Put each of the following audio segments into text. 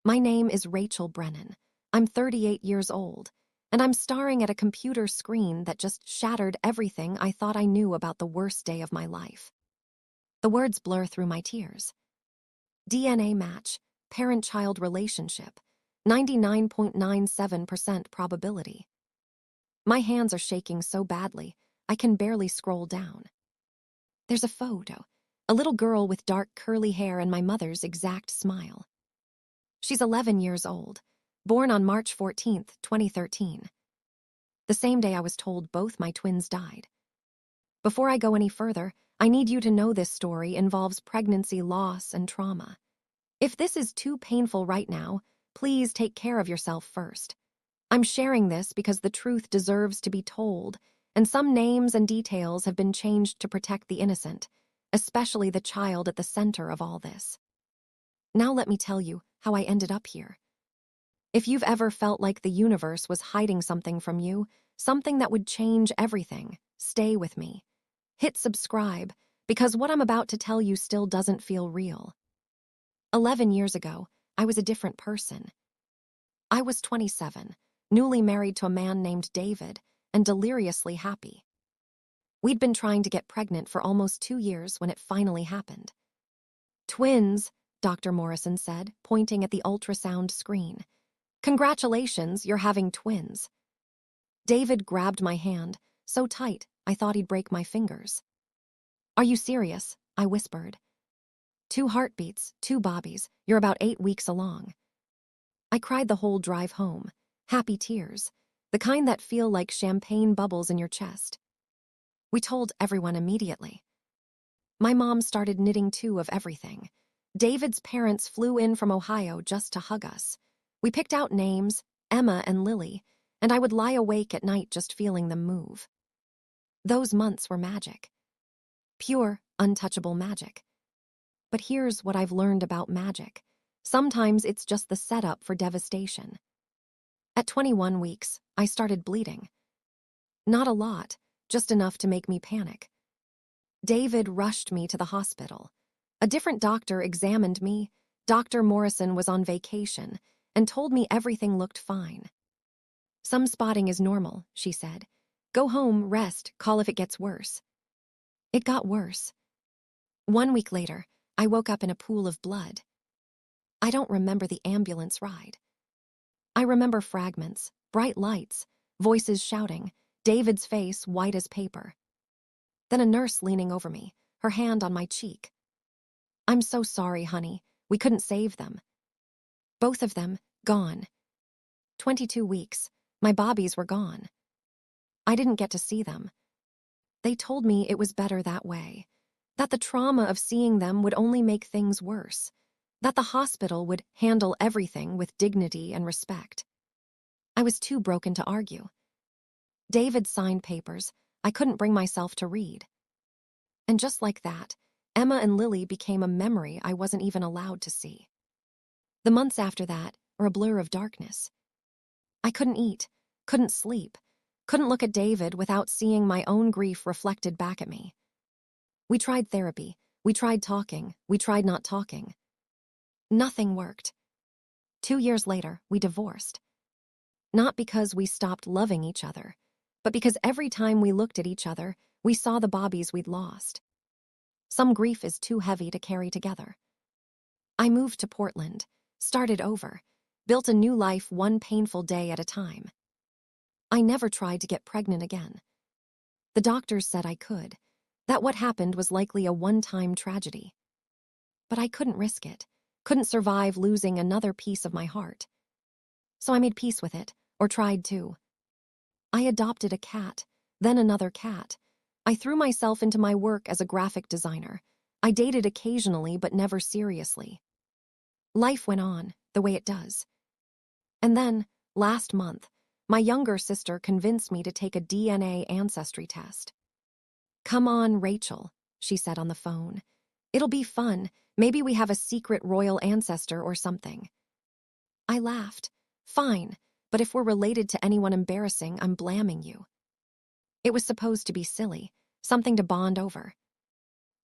My name is Rachel Brennan. I'm 38 years old, and I'm staring at a computer screen that just shattered everything I thought I knew about the worst day of my life. The words blur through my tears. DNA match, parent-child relationship, 99.97% probability. My hands are shaking so badly, I can barely scroll down. There's a photo, a little girl with dark curly hair and my mother's exact smile. She's 11 years old, born on March 14th, 2013. The same day I was told both my twins died. Before I go any further, I need you to know this story involves pregnancy loss and trauma. If this is too painful right now, please take care of yourself first. I'm sharing this because the truth deserves to be told, and some names and details have been changed to protect the innocent, especially the child at the center of all this. Now let me tell you how I ended up here. If you've ever felt like the universe was hiding something from you, something that would change everything, stay with me. Hit subscribe, because what I'm about to tell you still doesn't feel real. 11 years ago, I was a different person. I was 27, newly married to a man named David, and deliriously happy. We'd been trying to get pregnant for almost 2 years when it finally happened. Twins, Dr. Morrison said, pointing at the ultrasound screen. Congratulations, you're having twins. David grabbed my hand, so tight I thought he'd break my fingers. Are you serious? I whispered. 2 heartbeats, 2 bobbies, you're about 8 weeks along. I cried the whole drive home, happy tears, the kind that feel like champagne bubbles in your chest. We told everyone immediately. My mom started knitting too of everything. David's parents flew in from Ohio just to hug us. We picked out names, Emma and Lily, and I would lie awake at night just feeling them move. Those months were magic. Pure, untouchable magic. But here's what I've learned about magic. Sometimes it's just the setup for devastation. At 21 weeks, I started bleeding. Not a lot, just enough to make me panic. David rushed me to the hospital. A different doctor examined me. Dr. Morrison was on vacation and told me everything looked fine. Some spotting is normal, she said. Go home, rest, call if it gets worse. It got worse. 1 week later, I woke up in a pool of blood. I don't remember the ambulance ride. I remember fragments, bright lights, voices shouting, David's face white as paper. Then a nurse leaning over me, her hand on my cheek. I'm so sorry, honey. We couldn't save them. Both of them, gone. 22 weeks, my bobbies were gone. I didn't get to see them. They told me it was better that way, that the trauma of seeing them would only make things worse, that the hospital would handle everything with dignity and respect. I was too broken to argue. David signed papers I couldn't bring myself to read. And just like that, Emma and Lily became a memory I wasn't even allowed to see. The months after that were a blur of darkness. I couldn't eat, couldn't sleep, couldn't look at David without seeing my own grief reflected back at me. We tried therapy, we tried talking, we tried not talking. Nothing worked. 2 years later, we divorced. Not because we stopped loving each other, but because every time we looked at each other, we saw the bobbies we'd lost. Some grief is too heavy to carry together. I moved to Portland, started over, built a new life one painful day at a time. I never tried to get pregnant again. The doctors said I could, that what happened was likely a one-time tragedy. But I couldn't risk it, couldn't survive losing another piece of my heart. So I made peace with it, or tried to. I adopted a cat, then another cat. I threw myself into my work as a graphic designer. I dated occasionally, but never seriously. Life went on, the way it does. And then, last month, my younger sister convinced me to take a DNA ancestry test. Come on, Rachel, she said on the phone. It'll be fun. Maybe we have a secret royal ancestor or something. I laughed. Fine, but if we're related to anyone embarrassing, I'm blaming you. It was supposed to be silly, something to bond over.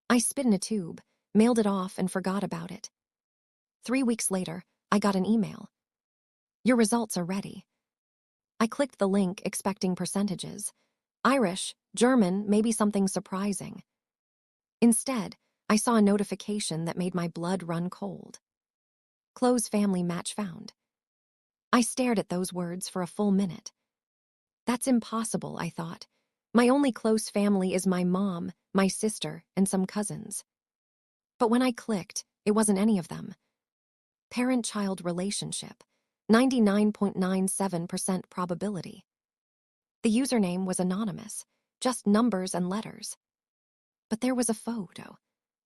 I spit in a tube, mailed it off, and forgot about it. 3 weeks later, I got an email. Your results are ready. I clicked the link, expecting percentages. Irish, German, maybe something surprising. Instead, I saw a notification that made my blood run cold. Close family match found. I stared at those words for a full minute. That's impossible, I thought. My only close family is my mom, my sister, and some cousins. But when I clicked, it wasn't any of them. Parent-child relationship, 99.97% probability. The username was anonymous, just numbers and letters. But there was a photo.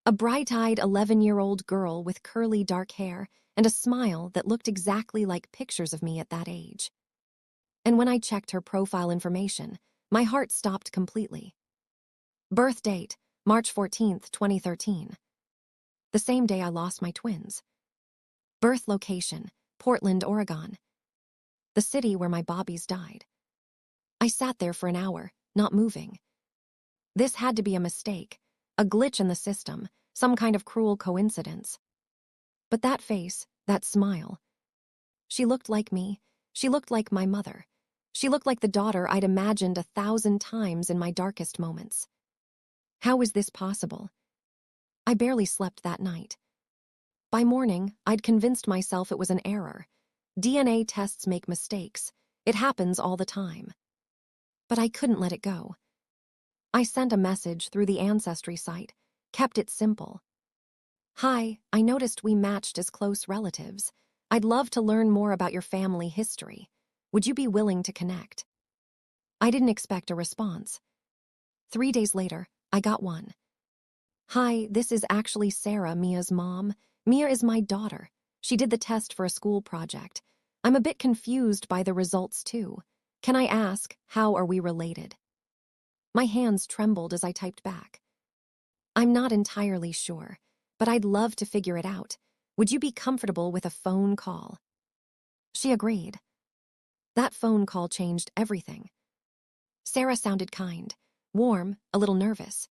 A bright-eyed 11-year-old girl with curly dark hair and a smile that looked exactly like pictures of me at that age. And when I checked her profile information, my heart stopped completely. Birth date, March 14th, 2013. The same day I lost my twins. Birth location, Portland, Oregon. The city where my bobbies died. I sat there for an hour, not moving. This had to be a mistake, a glitch in the system, some kind of cruel coincidence. But that face, that smile. She looked like me. She looked like my mother. She looked like the daughter I'd imagined 1,000 times in my darkest moments. How was this possible? I barely slept that night. By morning, I'd convinced myself it was an error. DNA tests make mistakes. It happens all the time. But I couldn't let it go. I sent a message through the ancestry site, kept it simple. Hi, I noticed we matched as close relatives. I'd love to learn more about your family history. Would you be willing to connect? I didn't expect a response. 3 days later, I got one. Hi, this is actually Sarah, Mia's mom. Mia is my daughter. She did the test for a school project. I'm a bit confused by the results too. Can I ask, how are we related? My hands trembled as I typed back. I'm not entirely sure, but I'd love to figure it out. Would you be comfortable with a phone call? She agreed. That phone call changed everything. Sarah sounded kind, warm, a little nervous.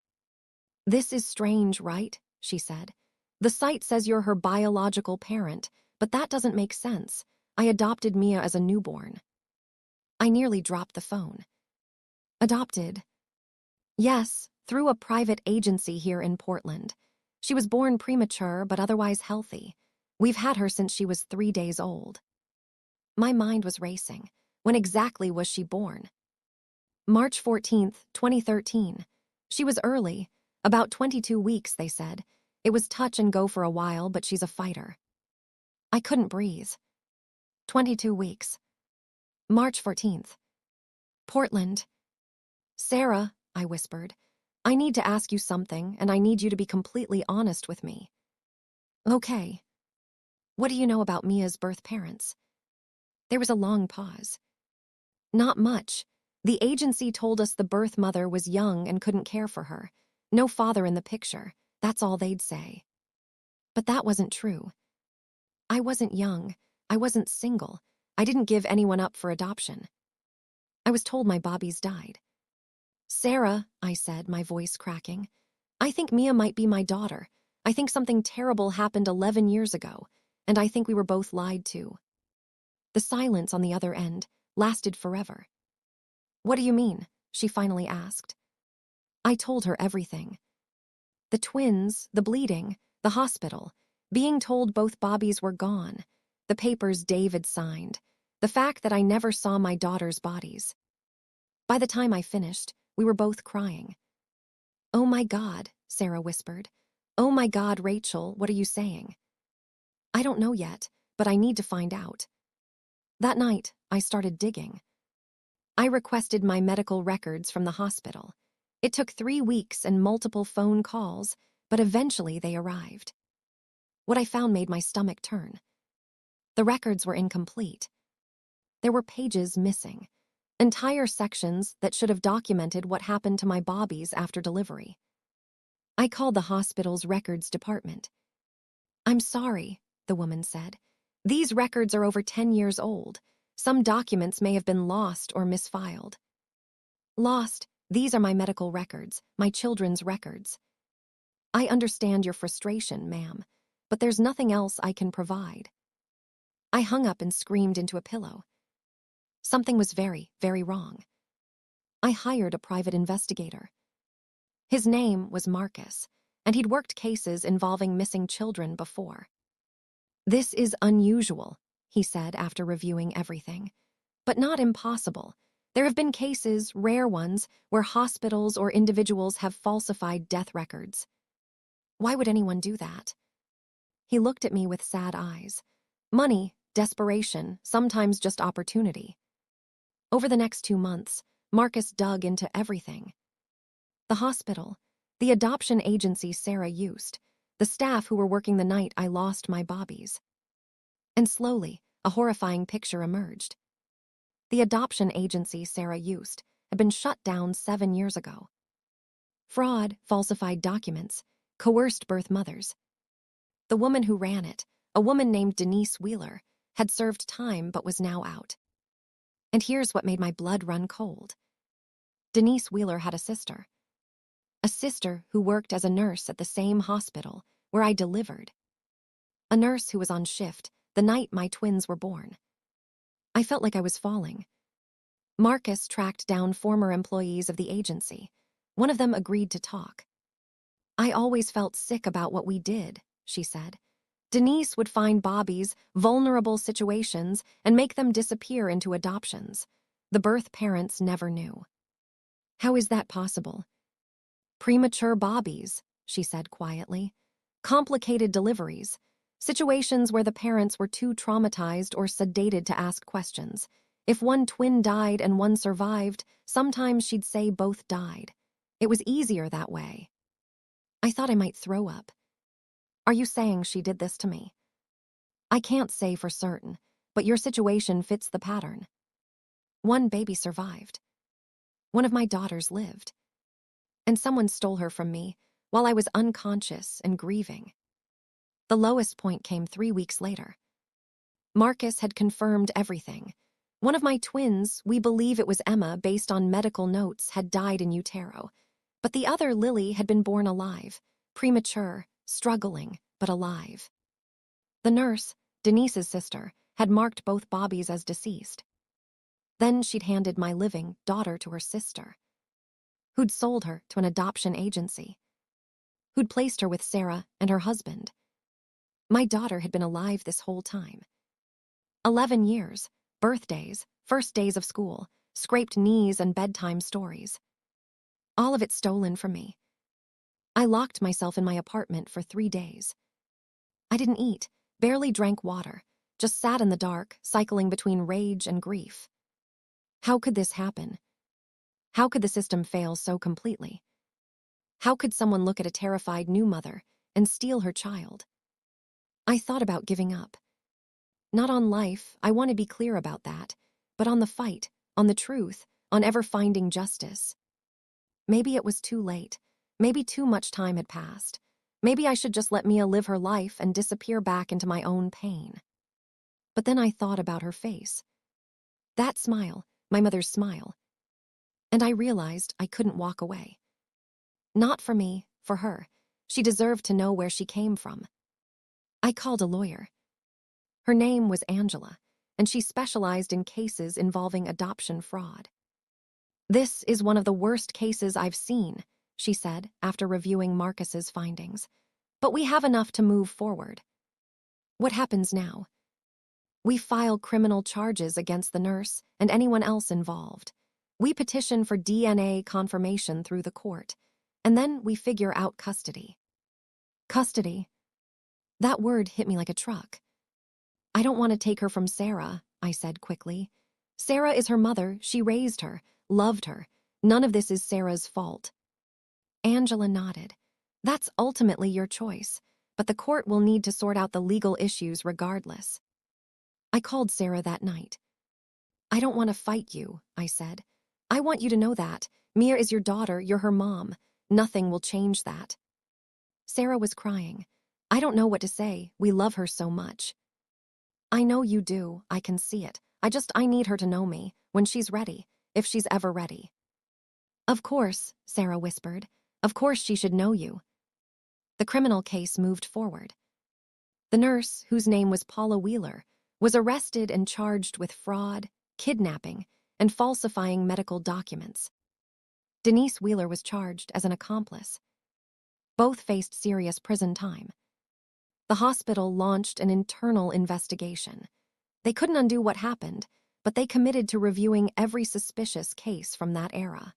This is strange, right? She said. The site says you're her biological parent, but that doesn't make sense. I adopted Mia as a newborn. I nearly dropped the phone. Adopted? Yes, through a private agency here in Portland. She was born premature but otherwise healthy. We've had her since she was 3 days old. My mind was racing. When exactly was she born? March 14th, 2013. She was early, about 22 weeks, they said. It was touch and go for a while, but she's a fighter. I couldn't breathe. 22 weeks. March 14th. Portland. Sarah, I whispered, I need to ask you something, and I need you to be completely honest with me. Okay. What do you know about Mia's birth parents? There was a long pause. Not much. The agency told us the birth mother was young and couldn't care for her. No father in the picture. That's all they'd say. But that wasn't true. I wasn't young. I wasn't single. I didn't give anyone up for adoption. I was told my bobbies died. Sarah, I said, my voice cracking, I think Mia might be my daughter. I think something terrible happened 11 years ago, and I think we were both lied to. The silence on the other end lasted forever. What do you mean? She finally asked. I told her everything. The twins, the bleeding, the hospital, being told both bobbies were gone, the papers David signed, the fact that I never saw my daughter's bodies. By the time I finished, we were both crying. Oh my God, Sarah whispered. Oh my God, Rachel, what are you saying? I don't know yet, but I need to find out. That night, I started digging. I requested my medical records from the hospital. It took 3 weeks and multiple phone calls, but eventually they arrived. What I found made my stomach turn. The records were incomplete. There were pages missing, entire sections that should have documented what happened to my bobbies after delivery. I called the hospital's records department. I'm sorry, the woman said. These records are over 10 years old. Some documents may have been lost or misfiled. Lost? These are my medical records, my children's records. I understand your frustration, ma'am, but there's nothing else I can provide. I hung up and screamed into a pillow. Something was very, very wrong. I hired a private investigator. His name was Marcus, and he'd worked cases involving missing children before. "This is unusual," he said after reviewing everything, "but not impossible. There have been cases, rare ones, where hospitals or individuals have falsified death records." "Why would anyone do that?" He looked at me with sad eyes. "Money, desperation, sometimes just opportunity." Over the next 2 months, Marcus dug into everything. The hospital, the adoption agency Sarah used, the staff who were working the night I lost my Bobbies. And slowly, a horrifying picture emerged. The adoption agency Sarah used had been shut down 7 years ago. Fraud, falsified documents, coerced birth mothers. The woman who ran it, a woman named Denise Wheeler, had served time but was now out. And here's what made my blood run cold. Denise Wheeler had a sister who worked as a nurse at the same hospital where I delivered. A nurse who was on shift the night my twins were born. I felt like I was falling. Marcus tracked down former employees of the agency. One of them agreed to talk. "I always felt sick about what we did," she said. "Denise would find Bobbies, vulnerable situations, and make them disappear into adoptions. The birth parents never knew." "How is that possible?" "Premature Bobbies," she said quietly. "Complicated deliveries. Situations where the parents were too traumatized or sedated to ask questions. If one twin died and one survived, sometimes she'd say both died. It was easier that way." I thought I might throw up. "Are you saying she did this to me?" "I can't say for certain, but your situation fits the pattern. One baby survived. One of my daughters lived. And someone stole her from me while I was unconscious and grieving." The lowest point came 3 weeks later. Marcus had confirmed everything. One of my twins, we believe it was Emma based on medical notes, had died in utero. But the other, Lily, had been born alive, premature, struggling, but alive. The nurse, Denise's sister, had marked both Bobbies as deceased. Then she'd handed my living daughter to her sister, who'd sold her to an adoption agency, who'd placed her with Sarah and her husband. My daughter had been alive this whole time. 11 years, birthdays, first days of school, scraped knees and bedtime stories. All of it stolen from me. I locked myself in my apartment for 3 days. I didn't eat, barely drank water, just sat in the dark, cycling between rage and grief. How could this happen? How could the system fail so completely? How could someone look at a terrified new mother and steal her child? I thought about giving up. Not on life, I want to be clear about that, but on the fight, on the truth, on ever finding justice. Maybe it was too late. Maybe too much time had passed. Maybe I should just let Mia live her life and disappear back into my own pain. But then I thought about her face. That smile, my mother's smile. And I realized I couldn't walk away. Not for me, for her. She deserved to know where she came from. I called a lawyer. Her name was Angela, and she specialized in cases involving adoption fraud. "This is one of the worst cases I've seen," she said after reviewing Marcus's findings. "But we have enough to move forward." "What happens now?" "We file criminal charges against the nurse and anyone else involved. We petition for DNA confirmation through the court, and then we figure out custody." Custody. That word hit me like a truck. "I don't want to take her from Sarah," I said quickly. "Sarah is her mother. She raised her, loved her. None of this is Sarah's fault." Angela nodded. "That's ultimately your choice, but the court will need to sort out the legal issues regardless." I called Sarah that night. "I don't want to fight you," I said. "I want you to know that. Mia is your daughter, you're her mom. Nothing will change that." Sarah was crying. "I don't know what to say. We love her so much." "I know you do. I can see it. I need her to know me, when she's ready, if she's ever ready." "Of course," Sarah whispered. "Of course she should know you." The criminal case moved forward. The nurse, whose name was Paula Wheeler, was arrested and charged with fraud, kidnapping, and falsifying medical documents. Denise Wheeler was charged as an accomplice. Both faced serious prison time. The hospital launched an internal investigation. They couldn't undo what happened, but they committed to reviewing every suspicious case from that era.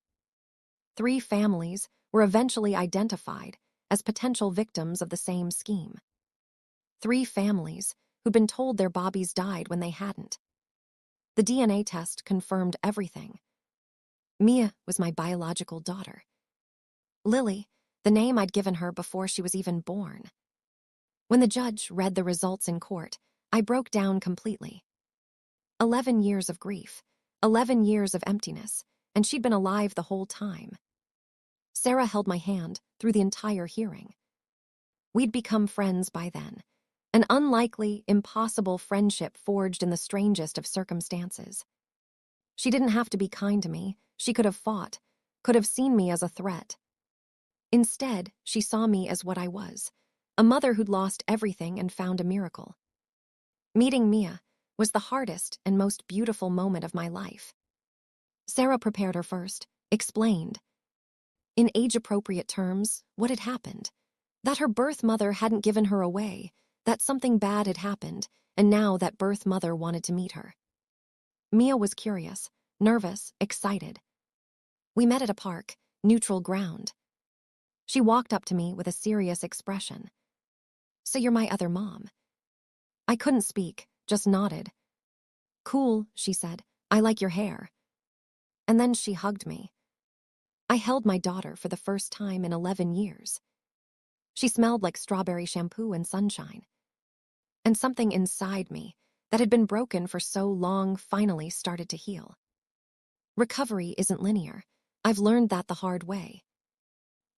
3 families were eventually identified as potential victims of the same scheme. 3 families who'd been told their Bobbies died when they hadn't. The DNA test confirmed everything. Mia was my biological daughter. Lily, the name I'd given her before she was even born. When the judge read the results in court, I broke down completely. 11 years of grief, 11 years of emptiness, and she'd been alive the whole time. Sarah held my hand through the entire hearing. We'd become friends by then, an unlikely, impossible friendship forged in the strangest of circumstances. She didn't have to be kind to me. She could have fought, could have seen me as a threat. Instead, she saw me as what I was, a mother who'd lost everything and found a miracle. Meeting Mia was the hardest and most beautiful moment of my life. Sarah prepared her first, explained, in age-appropriate terms, what had happened. That her birth mother hadn't given her away, that something bad had happened, and now that birth mother wanted to meet her. Mia was curious, nervous, excited. We met at a park, neutral ground. She walked up to me with a serious expression. "So you're my other mom." I couldn't speak, just nodded. "Cool," she said. "I like your hair." And then she hugged me. I held my daughter for the first time in 11 years. She smelled like strawberry shampoo and sunshine. And something inside me that had been broken for so long finally started to heal. Recovery isn't linear. I've learned that the hard way.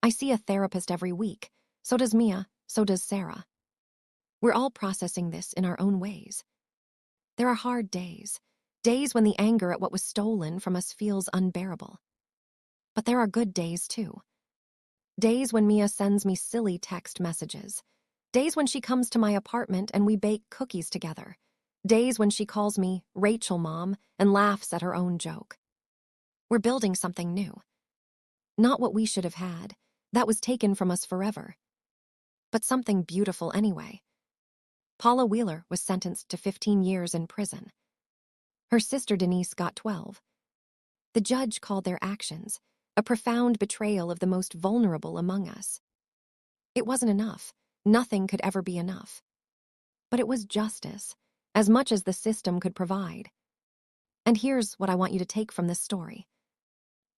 I see a therapist every week. So does Mia, so does Sarah. We're all processing this in our own ways. There are hard days, days when the anger at what was stolen from us feels unbearable. But there are good days, too. Days when Mia sends me silly text messages. Days when she comes to my apartment and we bake cookies together. Days when she calls me Rachel Mom and laughs at her own joke. We're building something new. Not what we should have had. That was taken from us forever. But something beautiful anyway. Paula Wheeler was sentenced to 15 years in prison. Her sister Denise got 12. The judge called their actions a profound betrayal of the most vulnerable among us. It wasn't enough. Nothing could ever be enough. But it was justice, as much as the system could provide. And here's what I want you to take from this story.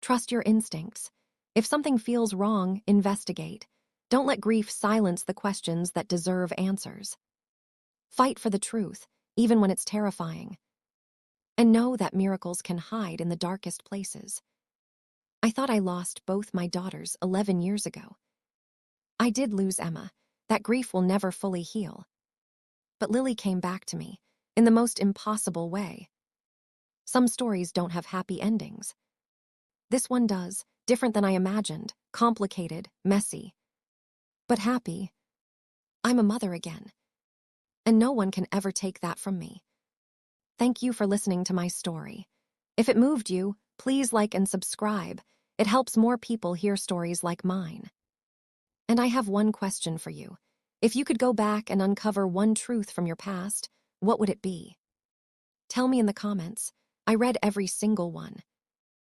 Trust your instincts. If something feels wrong, investigate. Don't let grief silence the questions that deserve answers. Fight for the truth, even when it's terrifying. And know that miracles can hide in the darkest places. I thought I lost both my daughters 11 years ago. I did lose Emma. That grief will never fully heal. But Lily came back to me, in the most impossible way. Some stories don't have happy endings. This one does, different than I imagined, complicated, messy. But happy. I'm a mother again. And no one can ever take that from me. Thank you for listening to my story. If it moved you, please like and subscribe. It helps more people hear stories like mine. And I have one question for you. If you could go back and uncover one truth from your past, what would it be? Tell me in the comments. I read every single one.